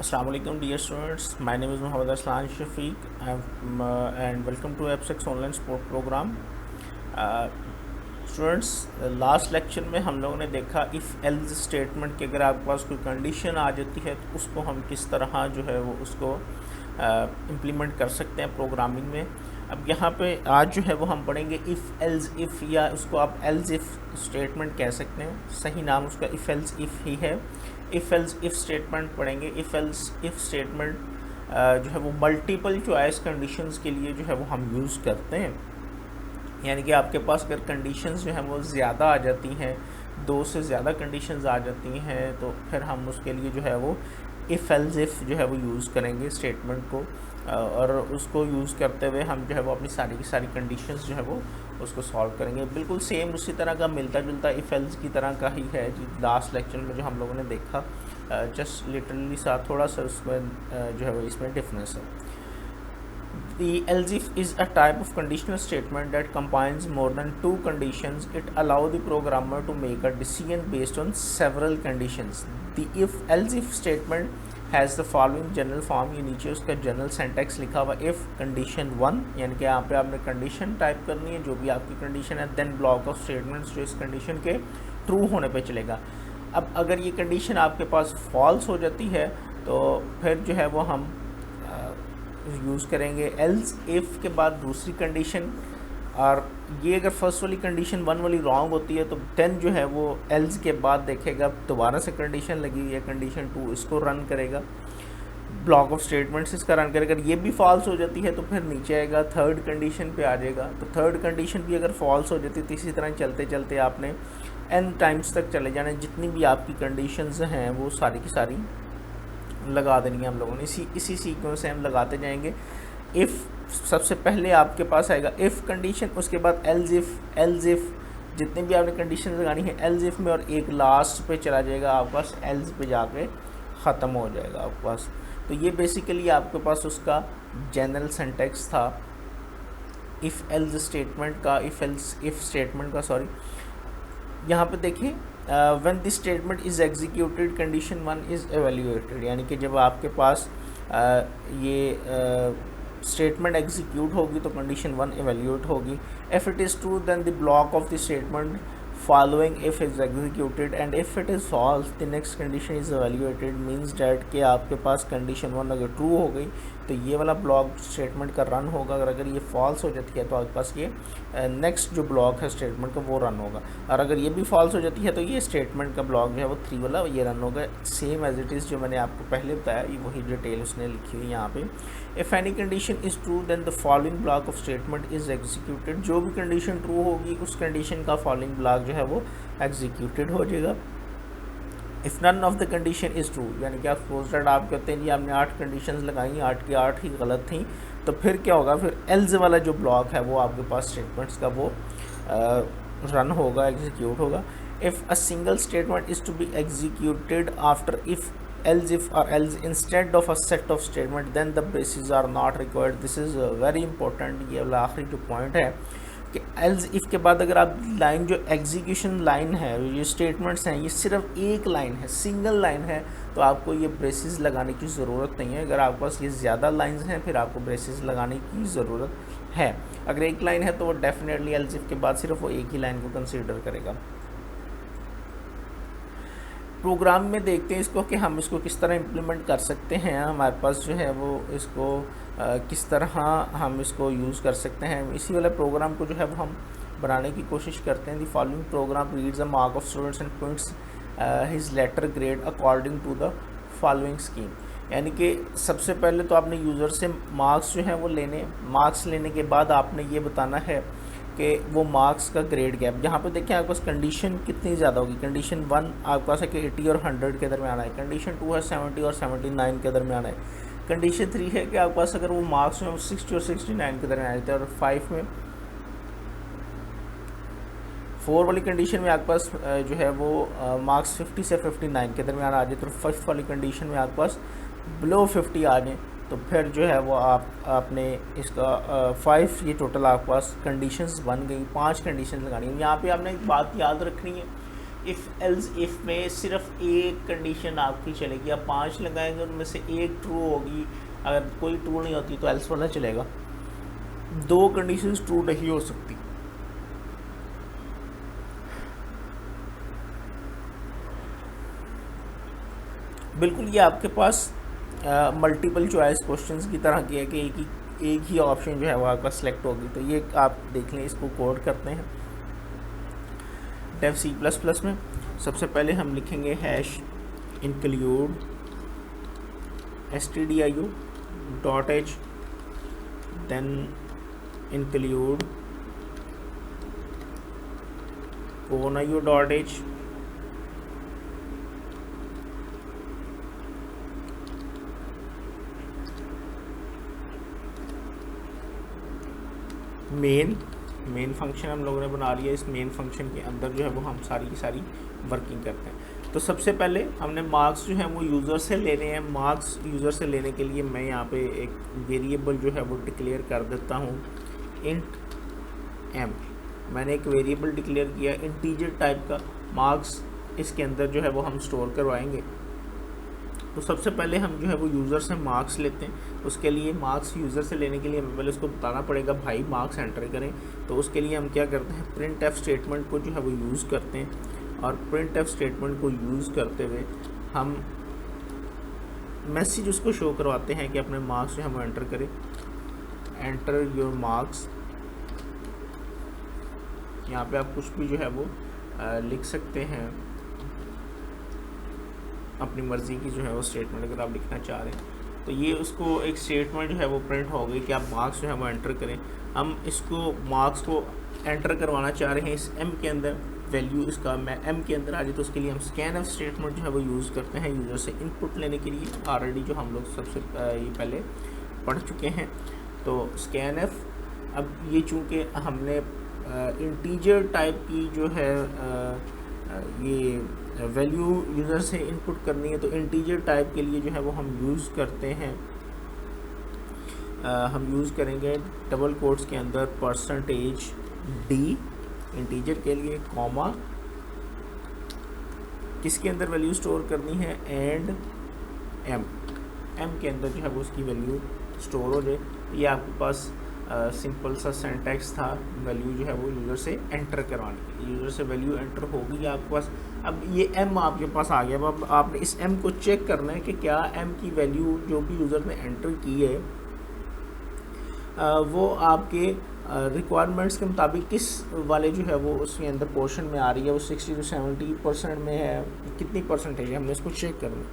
Assalamualaikum dear students, my name is Mohammad Aslan Shafiq and welcome to AppSex online sport program. Students last lecture में हम लोगों ने देखा if else statement के अगर आपके पास कोई कंडीशन आ जाती है तो उसको हम किस तरह जो है वो उसको इम्प्लीमेंट कर सकते हैं प्रोग्रामिंग में। अब यहाँ पे आज जो है वो हम पढ़ेंगे इफ़ एल्स इफ़, या उसको आप एल्स इफ़ स्टेटमेंट कह सकते हैं, सही नाम उसका इफ़ एल्स इफ़ ही है। इफ़ एल्स इफ़ स्टेटमेंट पढ़ेंगे। इफ़ एल्स इफ़ स्टेटमेंट जो है वो मल्टीपल चॉइस कंडीशंस के लिए जो है वो हम यूज़ करते हैं। यानी कि आपके पास अगर कंडीशंस जो हैं वो ज़्यादा आ जाती हैं, दो से ज़्यादा कंडीशंस आ जाती हैं, तो फिर हम उसके लिए जो है वो इफ़ एल्स इफ़ जो है वो यूज़ करेंगे स्टेटमेंट को, और उसको यूज़ करते हुए हम जो है वो अपनी सारी की सारी कंडीशंस जो है वो उसको सॉल्व करेंगे। बिल्कुल सेम उसी तरह का मिलता जुलता इफ़ एल्स की तरह का ही है जी लास्ट लेक्चर में जो हम लोगों ने देखा, जस्ट लिटरली सा थोड़ा सा उसमें जो है वो इसमें डिफरेंस है। The else if is a type of conditional statement that combines more than two conditions. It allows the programmer to make a decision based on several conditions. The if else if statement has the following general form। ये नीचे उसका general सेंटेक्स लिखा हुआ if condition 1, यानी कि यहाँ पे आपने कंडीशन टाइप करनी है जो भी आपकी कंडीशन है, देन ब्लॉक ऑफ स्टेटमेंट्स जो इस कंडीशन के ट्रू होने पे चलेगा। अब अगर ये कंडीशन आपके पास फॉल्स हो जाती है तो फिर जो है वो हम यूज़ करेंगे एल्स इफ़ के बाद दूसरी कंडीशन, और ये अगर फर्स्ट वाली कंडीशन 1 वाली रॉन्ग होती है तो देन जो है वो एल्स के बाद देखेगा दोबारा से कंडीशन लगी हुई है कंडीशन 2, इसको रन करेगा, ब्लॉक ऑफ स्टेटमेंट्स इसका रन करेगा। अगर ये भी फॉल्स हो जाती है तो फिर नीचे आएगा थर्ड कंडीशन पे आ जाएगा, तो थर्ड कंडीशन भी अगर फॉल्स हो जाती है तो इसी तरह चलते चलते आपने n टाइम्स तक चले जाना, जितनी भी आपकी कंडीशंस हैं वो सारी की सारी लगा देनी है हम लोगों ने। इसी सीक्वेंस से हम लगाते जाएंगे। इफ़ सबसे पहले आपके पास आएगा इफ़ कंडीशन, उसके बाद एल्स इफ़ जितनी भी आपने कंडीशन लगानी है एल्स इफ़ में, और एक लास्ट पे चला जाएगा आपके पास एल्स पे जाके ख़त्म हो जाएगा आपके पास। तो ये बेसिकली आपके पास उसका जनरल सेंटेक्स था इफ़ एल्स स्टेटमेंट का, इफ़ स्टेटमेंट का, सॉरी। यहाँ पे देखिए when this statement is executed condition 1 is evaluated, यानी कि जब आपके पास ये स्टेटमेंट एग्जीक्यूट होगी तो कंडीशन 1 एवेल्यूएट होगी। If it is true then the block of the statement following if is executed, and if it is false the next condition is evaluated. Means that कि आपके पास कंडीशन 1 अगर true हो गई तो ये वाला ब्लॉक स्टेटमेंट का रन होगा, अगर ये फॉल्स हो जाती है तो आपके पास ये नेक्स्ट जो ब्लॉक है स्टेटमेंट का वो रन होगा, और अगर ये भी फॉल्स हो जाती है तो ये स्टेटमेंट का ब्लॉक जो है वो 3 वाला ये रन होगा। सेम एज इट इज़ जो मैंने आपको पहले बताया, ये वही डिटेल उसने लिखी हुई यहाँ पे। If any condition is true then the following block of statement is executed. जो भी कंडीशन ट्रू होगी उस कंडीशन का फॉलोइंग ब्लॉक जो है वो एग्जीक्यूटेड हो जाएगा। If none of the condition is true, यानी कि आप सपोज दैट आप कहते हैं जी आपने 8 कंडीशंस लगाई, 8 की 8 ही गलत थी, तो फिर क्या होगा, फिर एल्स वाला जो ब्लॉक है वो आपके पास स्टेटमेंट्स का वो रन होगा, एग्जीक्यूट होगा। If a single statement is to be executed after if else if or else instead of a set of statement then the braces are not required। this is very important। ये वाला आखिरी जो point है कि else if के बाद अगर आप लाइन जो एग्जीक्यूशन लाइन है, ये स्टेटमेंट्स हैं, ये सिर्फ एक लाइन है, सिंगल लाइन है, तो आपको ये ब्रेसेस लगाने की ज़रूरत नहीं है। अगर आपके पास ये ज़्यादा लाइंस हैं फिर आपको ब्रेसेस लगाने की ज़रूरत है। अगर एक लाइन है तो वो डेफिनेटली else if के बाद सिर्फ वो एक ही लाइन को कंसिडर करेगा। प्रोग्राम में देखते हैं इसको कि हम इसको किस तरह इम्प्लीमेंट कर सकते हैं। हमारे पास जो है वो इसको किस तरह हम इसको यूज़ कर सकते हैं, इसी वाले प्रोग्राम को जो है वो हम बनाने की कोशिश करते हैं। The following program reads a mark of students and points his letter grade according to the following scheme. यानी कि सबसे पहले तो आपने यूज़र से मार्क्स जो हैं वो मार्क्स लेने के बाद आपने ये बताना है कि वो मार्क्स का ग्रेड गैप। यहाँ पे देखिए आपके पास कंडीशन कितनी ज़्यादा होगी। कंडीशन 1 आपके पास है कि 80 और 100 के दरमियान है, कंडीशन 2 है 70 और 79 के दरमियान है, कंडीशन 3 है कि आपके पास अगर वो मार्क्स में 60 और 69 के दरमियान आते हैं, और 5 में 4 वाली कंडीशन में आपके पास जो है वो मार्क्स 50 से 59 के दरमियान आ जाए, तो 5th वाली कंडीशन में आपके पास बिलो 50 आ जाए, तो फिर जो है वो आपने इसका 5 ये टोटल आपके पास कंडीशंस बन गई, 5 कंडीशन लगानी है। यहाँ पे आपने एक बात याद रखनी है इफ़ एल्स इफ़ में सिर्फ एक कंडीशन आपकी चलेगी, आप 5 लगाएंगे उनमें से एक ट्रू होगी, अगर कोई ट्रू नहीं होती तो एल्स वाला चलेगा। 2 कंडीशंस ट्रू नहीं हो सकती। बिल्कुल ये आपके पास मल्टीपल चॉइस क्वेश्चंस की तरह की है कि एक ही ऑप्शन जो है वो आपका सेलेक्ट होगी। तो ये आप देख लें, इसको कोड करते हैं डेव C++ में। सबसे पहले हम लिखेंगे hash include stdio .h, then include ownio.h, main function हम लोगों ने बना लिया। इस मेन फंक्शन के अंदर जो है वो हम सारी की सारी वर्किंग करते हैं। तो सबसे पहले हमने मार्क्स जो है वो यूज़र से लेने हैं। मार्क्स यूज़र से लेने के लिए मैं यहाँ पे एक वेरिएबल जो है वो डिक्लेयर कर देता हूँ, इंट m। मैंने एक वेरिएबल डिक्लेयर किया इंटीजर टाइप का, मार्क्स इसके अंदर जो है वो हम स्टोर करवाएंगे। तो सबसे पहले हम जो है वो यूज़र से मार्क्स लेते हैं। उसके लिए मार्क्स यूज़र से लेने के लिए हमें पहले उसको बताना पड़ेगा भाई मार्क्स एंटर करें। तो उसके लिए हम क्या करते हैं, प्रिंट एफ स्टेटमेंट को जो है वो यूज़ करते हैं, और प्रिंट एफ स्टेटमेंट को यूज़ करते हुए हम मैसेज उसको शो करवाते हैं कि अपने मार्क्स जो है वो एंटर करें। एंटर योर मार्क्स, यहाँ पे आप कुछ भी जो है वो लिख सकते हैं, अपनी मर्ज़ी की जो है वो स्टेटमेंट अगर आप लिखना चाह रहे हैं। तो ये उसको एक स्टेटमेंट जो है वो प्रिंट हो गई कि आप मार्क्स जो है वो एंटर करें। हम इसको मार्क्स को एंटर करवाना चाह रहे हैं इस m के अंदर, वैल्यू इसका मैं m के अंदर आ जाए। तो उसके लिए हम स्कैन एफ स्टेटमेंट जो है वो यूज़ करते हैं यूज़र से इनपुट लेने के लिए, ऑलरेडी जो हम लोग सबसे ये पहले पढ़ चुके हैं। तो स्कैन एफ, अब ये चूँकि हमने इंटीजर टाइप की जो है ये वैल्यू यूज़र से इनपुट करनी है, तो इंटीजर टाइप के लिए जो है वो हम यूज़ करते हैं, हम यूज़ करेंगे डबल कोट्स के अंदर %d इंटीजर के लिए, कॉमा किसके अंदर वैल्यू स्टोर करनी है, एंड m के अंदर जो है वो उसकी वैल्यू स्टोर हो जाए। ये आपके पास सिंपल सा सिंटैक्स था वैल्यू जो है वो यूज़र से एंटर करवाने की। यूज़र से वैल्यू एंटर होगी आपके पास। अब ये m आपके पास आ गया। अब आपने इस m को चेक करना है कि क्या m की वैल्यू जो भी यूज़र ने एंटर की है वो आपके रिक्वायरमेंट्स के मुताबिक किस वाले जो है वो उसके अंदर पोर्शन में आ रही है, वो 60 to 70% में है, कितनी परसेंटेज है, हमने इसको चेक करना।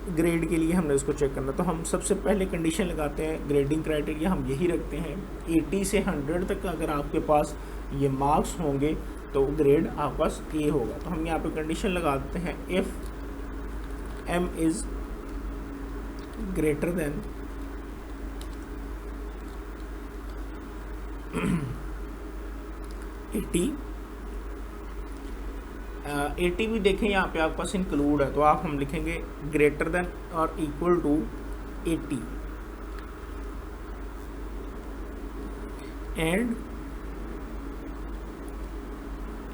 ग्रेड के लिए हमने इसको चेक करना। तो हम सबसे पहले कंडीशन लगाते हैं, ग्रेडिंग क्राइटेरिया हम यही रखते हैं 80 से 100 तक का अगर आपके पास ये मार्क्स होंगे तो ग्रेड आपके पास A होगा। तो हम यहाँ पे कंडीशन लगा देते हैं if m is greater then 80 भी देखें यहाँ पे आपके पास इंक्लूड है, तो आप हम लिखेंगे ग्रेटर देन और equal to 80 and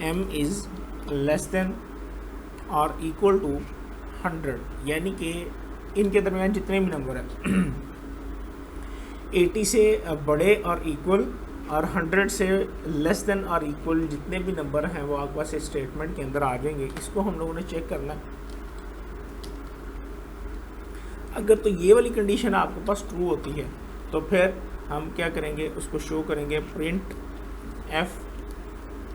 m is less than और इक्वल टू 100, यानी कि इनके दरमियान जितने भी नंबर हैं 80 से बड़े और इक्वल और 100 से लेस देन और इक्वल जितने भी नंबर हैं वो आपके पास स्टेटमेंट के अंदर आ जाएंगे। इसको हम लोगों ने चेक करना है। अगर तो ये वाली कंडीशन आपके पास ट्रू होती है तो फिर हम क्या करेंगे, उसको शो करेंगे प्रिंट एफ,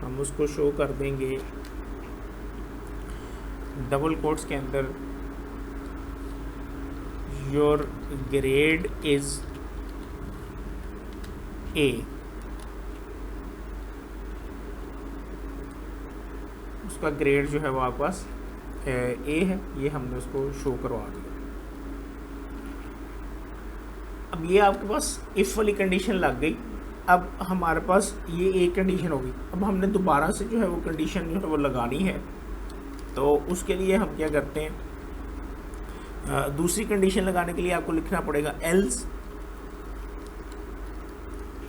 हम उसको शो कर देंगे डबल कोट्स के अंदर योर ग्रेड इज़ A। उसका ग्रेड जो है वो आपके पास A है, ये हमने उसको शो करवा दिया। अब ये आपके पास इफ़ वाली कंडीशन लग गई। अब हमारे पास ये एक कंडीशन होगी। अब हमने दोबारा से जो है वो कंडीशन जो है वो लगानी है। तो उसके लिए हम क्या करते हैं, दूसरी कंडीशन लगाने के लिए आपको लिखना पड़ेगा एल्स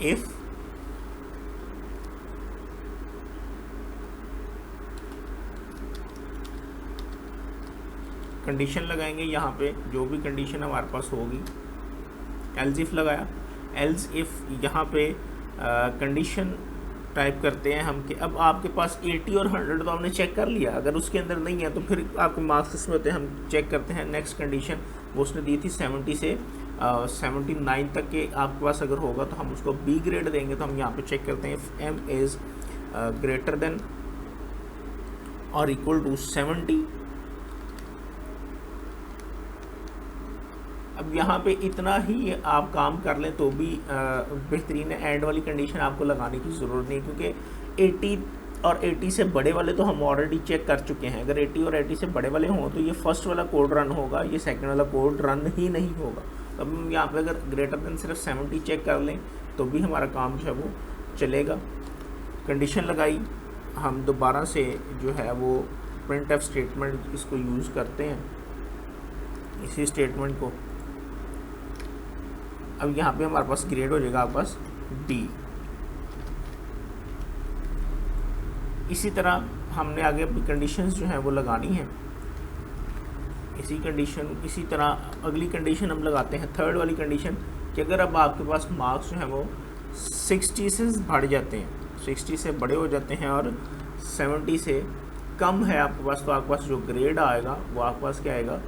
इफ कंडीशन लगाएंगे यहाँ पे, जो भी कंडीशन हमारे पास होगी, एल्स इफ लगाया, एल्स इफ यहाँ पे कंडीशन टाइप करते हैं हम कि अब आपके पास 80 और 100 तो हमने चेक कर लिया, अगर उसके अंदर नहीं है तो फिर आपके मार्क्स किस में होते हैं, हम चेक करते हैं नेक्स्ट कंडीशन, वो उसने दी थी 70 से 79 तक के आपके पास अगर होगा तो हम उसको बी ग्रेड देंगे। तो हम यहाँ पे चेक करते हैं if M is greater than और इक्वल टू 70। अब यहाँ पे इतना ही आप काम कर लें तो भी बेहतरीन है, एंड वाली कंडीशन आपको लगाने की ज़रूरत नहीं, क्योंकि 80 और 80 से बड़े वाले तो हम ऑलरेडी चेक कर चुके हैं। अगर 80 और 80 से बड़े वाले हों तो ये फर्स्ट वाला कोड रन होगा, ये सेकंड वाला कोड रन ही नहीं होगा। अब हम यहाँ पे अगर ग्रेटर देन सिर्फ 70 चेक कर लें तो भी हमारा काम जो है वो चलेगा। कंडीशन लगाई, हम दोबारा से जो है वो प्रिंट एफ स्टेटमेंट इसको यूज़ करते हैं, इसी स्टेटमेंट को। अब यहाँ पे हमारे पास ग्रेड हो जाएगा आपके पास डी। इसी तरह हमने आगे अपनी कंडीशंस जो हैं वो लगानी है, इसी तरह अगली कंडीशन हम लगाते हैं, थर्ड वाली कंडीशन, कि अगर अब आपके पास मार्क्स जो हैं वो 60 से बढ़ जाते हैं, 60 से बड़े हो जाते हैं और 70 से कम है आपके पास, तो आपके पास जो ग्रेड आएगा वो आपके पास क्या आएगा,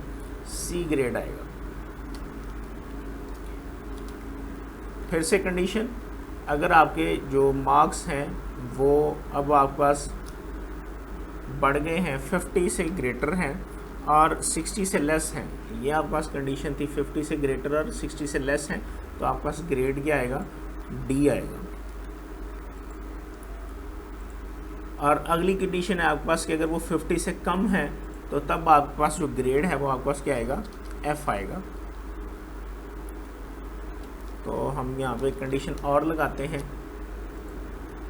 सी ग्रेड आएगा। फिर से कंडीशन, अगर आपके जो मार्क्स हैं वो अब आपके पास बढ़ गए हैं, 50 से ग्रेटर हैं और 60 से लेस हैं, ये आपके पास कंडीशन थी, 50 से ग्रेटर और 60 से लेस हैं, तो आपके पास ग्रेड क्या आएगा, डी आएगा। और अगली कंडीशन है आपके पास कि अगर वो 50 से कम है तो तब आपके पास जो ग्रेड है वो आपके पास क्या आएगा, एफ आएगा। तो हम यहाँ पे कंडीशन और लगाते हैं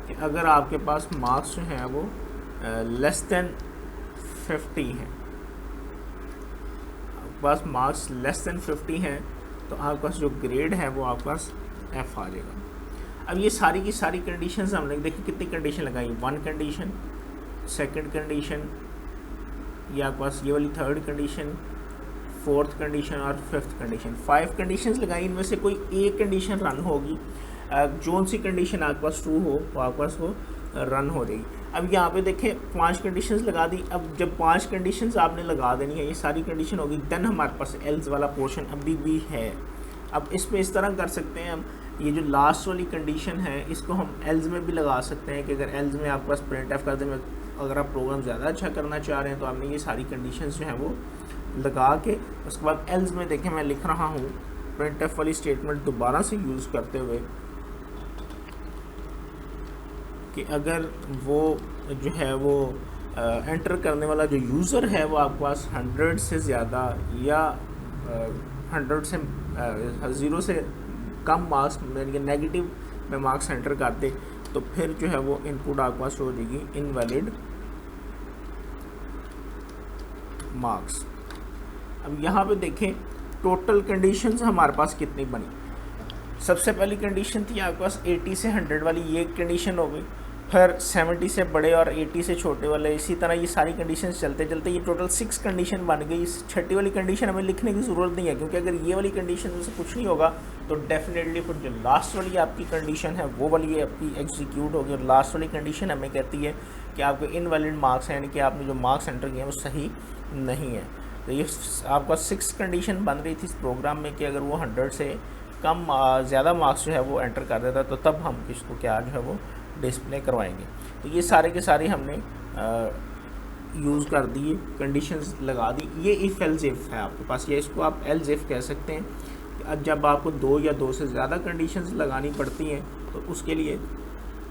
कि अगर आपके पास मार्क्स जो हैं वो लेस देन 50 हैं, आपके पास मार्क्स लेस देन 50 हैं तो आपके पास जो ग्रेड है वो आपके पास एफ आ जाएगा। अब ये सारी की सारी कंडीशंस हमने देखिए कितनी कंडीशन लगाई, 1 कंडीशन, सेकंड कंडीशन, ये आपके पास ये वाली थर्ड कंडीशन, फोर्थ कंडीशन और फिफ्थ कंडीशन, 5 कंडीशंस लगाई, इनमें से कोई एक कंडीशन रन होगी, जोन सी कंडीशन आपके पास ट्रू हो तो आपके पास वो रन हो जाएगी। अब यहाँ पे देखें 5 कंडीशंस लगा दी, अब जब 5 कंडीशंस आपने लगा देनी है, ये सारी कंडीशन होगी, देन हमारे पास एल्स वाला पोर्शन अभी भी है। अब इसमें इस तरह कर सकते हैं हम, ये जो लास्ट वाली कंडीशन है इसको हम एल्स में भी लगा सकते हैं कि अगर एल्स में आपके पास प्रिंट एफ कर दें, अगर आप प्रोग्राम ज़्यादा अच्छा करना चाह रहे हैं तो आपने ये सारी कंडीशंस जो हैं वो लगा के उसके बाद एल्स में देखें मैं लिख रहा हूँ प्रिंट एफ वाली स्टेटमेंट दोबारा से यूज़ करते हुए कि अगर वो जो है वो एंटर करने वाला जो यूज़र है वो आपके पास 100 से ज़्यादा या 100 से 0 से कम मार्क्स यानी नेगेटिव में मार्क्स एंटर करते तो फिर जो है वो इनपुट आपके पास हो जाएगी इनवैलिड मार्क्स। अब यहाँ पे देखें टोटल कंडीशंस हमारे पास कितनी बनी। सबसे पहली कंडीशन थी आपके पास 80 से 100 वाली, ये कंडीशन हो गई, फिर 70 से बड़े और 80 से छोटे वाले, इसी तरह ये सारी कंडीशंस चलते चलते ये टोटल 6 कंडीशन बन गई। इस छठी वाली कंडीशन हमें लिखने की ज़रूरत नहीं है, क्योंकि अगर ये वाली कंडीशन में से कुछ नहीं होगा तो डेफिनेटली फिर जो लास्ट वाली आपकी कंडीशन है वो वाली आपकी एग्जीक्यूट होगी। और लास्ट वाली कंडीशन हमें कहती है कि आपके इनवैलिड मार्क्स हैं, यानी कि आपने जो मार्क्स एंटर किए हैं वो सही नहीं है। तो ये आपका 6 कंडीशन बन रही थी इस प्रोग्राम में कि अगर वो 100 से कम ज़्यादा मार्क्स जो है वो एंटर कर देता तो तब हम इसको क्या जो है वो डिस्प्ले करवाएंगे। तो ये सारे के सारे हमने यूज़ कर दिए, कंडीशंस लगा दी। ये इफ़ एल्स इफ़ है आपके पास, या इसको आप एल्स इफ़ कह सकते हैं। अब जब आपको 2 या 2 से ज़्यादा कंडीशंस लगानी पड़ती हैं तो उसके लिए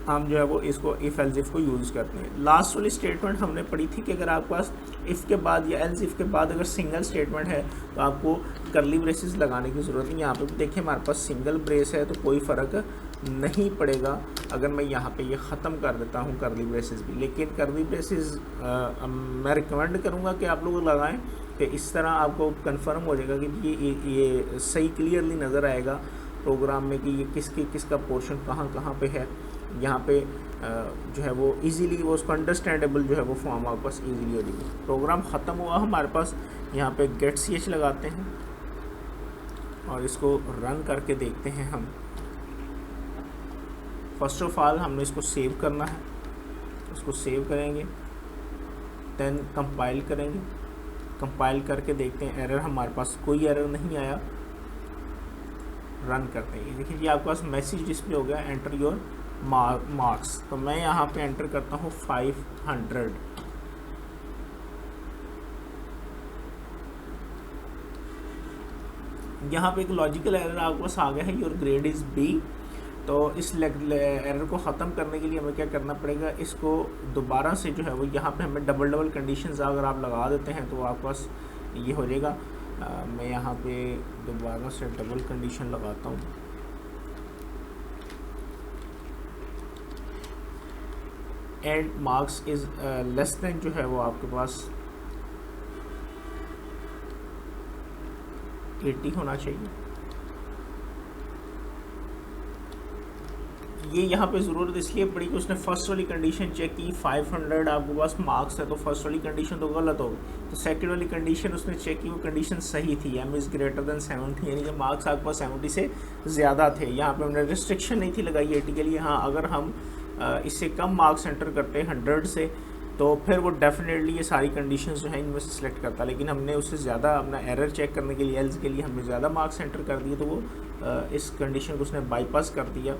हम जो है वो इसको इफ़ एल्स इफ़ को यूज़ करते हैं। लास्ट वाली स्टेटमेंट हमने पढ़ी थी कि अगर आपके पास इफ़ के बाद या एल्स इफ़ के बाद अगर सिंगल स्टेटमेंट है तो आपको करली ब्रेसेस लगाने की ज़रूरत नहीं। यहाँ पे भी देखिए हमारे पास सिंगल ब्रेस है तो कोई फ़र्क नहीं पड़ेगा अगर मैं यहाँ पे ये ख़त्म कर देता हूँ करली ब्रेसेस भी। लेकिन करली ब्रेसेस मैं रिकमेंड करूँगा कि आप लोग लगाएं, कि इस तरह आपको कंफर्म हो जाएगा कि ये सही क्लियरली नज़र आएगा प्रोग्राम में कि ये किसका पोर्शन कहाँ पे है। यहाँ पे जो है वो इजीली वो उसको अंडरस्टैंडेबल जो है वो फॉर्म आपके पास इजीली हो जाएगी। प्रोग्राम ख़त्म हुआ हमारे पास यहाँ पे गेट ch लगाते हैं और इसको रन करके देखते हैं हम। फर्स्ट ऑफ ऑल हमने इसको सेव करना है, इसको सेव करेंगे, देन कंपाइल करेंगे। कंपाइल करके देखते हैं, एरर हमारे पास कोई एरर नहीं आया। रन करते हैं, देखिए ये आपके पास मैसेज डिस्प्ले हो गया, एंटर योर मार्क्स। तो मैं यहाँ पे एंटर करता हूँ 500। यहाँ पे एक लॉजिकल एरर आपके पास आ गया है, योर ग्रेड इज़ B। तो इस एरर को ख़त्म करने के लिए हमें क्या करना पड़ेगा, इसको दोबारा से जो है वो यहाँ पे हमें डबल कंडीशंस अगर आप लगा देते हैं तो आपके पास ये हो जाएगा। मैं यहाँ पे दोबारा से डबल कंडीशन लगाता हूँ। And marks is less then जो है वो आपके पास 80 होना चाहिए। ये यहाँ पे ज़रूरत इसलिए पड़ी कि उसने फर्स्ट वाली कंडीशन चेक की, 500 आपके पास मार्क्स है तो फर्स्ट वाली कंडीशन तो गलत हो गई। तो सेकंड वाली कंडीशन उसने चेक की, वो कंडीशन सही थी, m इज़ ग्रेटर देन 70, यानी कि मार्क्स आपके पास 70 से ज़्यादा थे। यहाँ पे हमने रिस्ट्रिक्शन नहीं थी लगाई 80 के लिए। हाँ, अगर हम इससे कम मार्क्स एंटर करते 100 से तो फिर वो डेफिनेटली ये सारी कंडीशंस जो हैं इनमें से सिलेक्ट करता, लेकिन हमने उससे ज़्यादा अपना एरर चेक करने के लिए एल्स के लिए हमने ज़्यादा मार्क्स एंटर कर दिए, तो वो इस कंडीशन को उसने बाईपास कर दिया।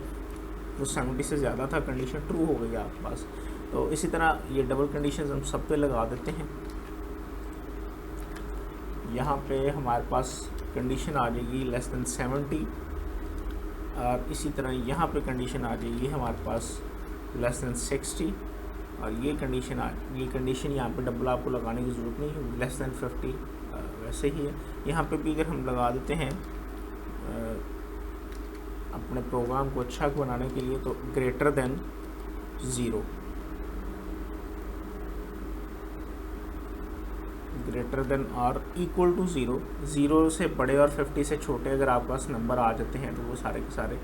वो 70 से ज़्यादा था, कंडीशन ट्रू हो गई आपके पास। तो इसी तरह ये डबल कंडीशंस हम सब पे लगा देते हैं। यहाँ पे हमारे पास कंडीशन आ जाएगी लेस देन 70, और इसी तरह यहाँ पे कंडीशन आ जाएगी हमारे पास लेस देन 60, और ये कंडीशन यहाँ पे डबल आपको लगाने की ज़रूरत नहीं है, लेस देन 50 वैसे ही है। यहाँ पे भी अगर हम लगा देते हैं अपने प्रोग्राम को अच्छा बनाने के लिए, तो ग्रेटर देन 0, ग्रेटर देन और इक्वल टू 0, 0 से बड़े और 50 से छोटे अगर आपके पास नंबर आ जाते हैं तो वो सारे के सारे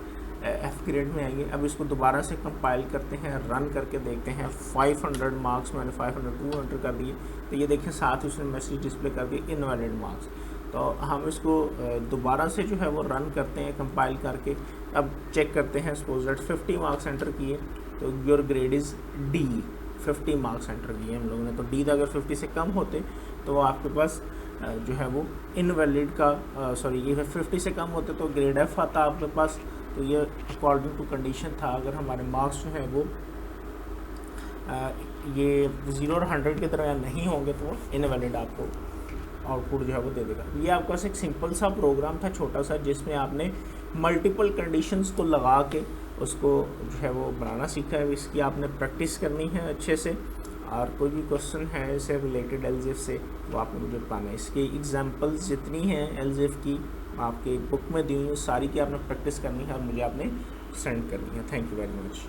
F ग्रेड में आएंगे। अब इसको दोबारा से कंपाइल करते हैं, रन करके देखते हैं। 500 मार्क्स मैंने 502 एंटर कर दिए, तो ये देखें साथ ही उसने मैसेज डिस्प्ले कर दिए इनवैलिड मार्क्स। तो हम इसको दोबारा से जो है वो रन करते हैं कंपाइल करके। अब चेक करते हैं, सपोज दैट 50 मार्क्स एंटर किए तो your grade is D, 50 marks enter किए हम लोगों ने। तो D अगर 50 से कम होते तो आपके पास जो है वो इनवैलिड का सॉरी ये 50 से कम होते तो ग्रेड F आता आपके पास। तो ये अकॉर्डिंग टू कंडीशन था। अगर हमारे मार्क्स जो है वो ये 0 और 100 की तरह नहीं होंगे तो इनवैलिड आपको आउटपुट जो है वो दे देगा। ये आपके पास एक सिंपल सा प्रोग्राम था, छोटा सा, जिसमें आपने मल्टीपल कंडीशंस को लगा के उसको जो है वो बनाना सीखा है। इसकी आपने प्रैक्टिस करनी है अच्छे से, और कोई भी क्वेश्चन है इससे रिलेटेड एलजेफ से वो आपने मुझे बताना है। इसकी एग्जांपल्स जितनी हैं एलजेफ की आपके बुक में दी हुई सारी की आपने प्रैक्टिस करनी है और मुझे आपने सेंड करनी है। Thank you very much.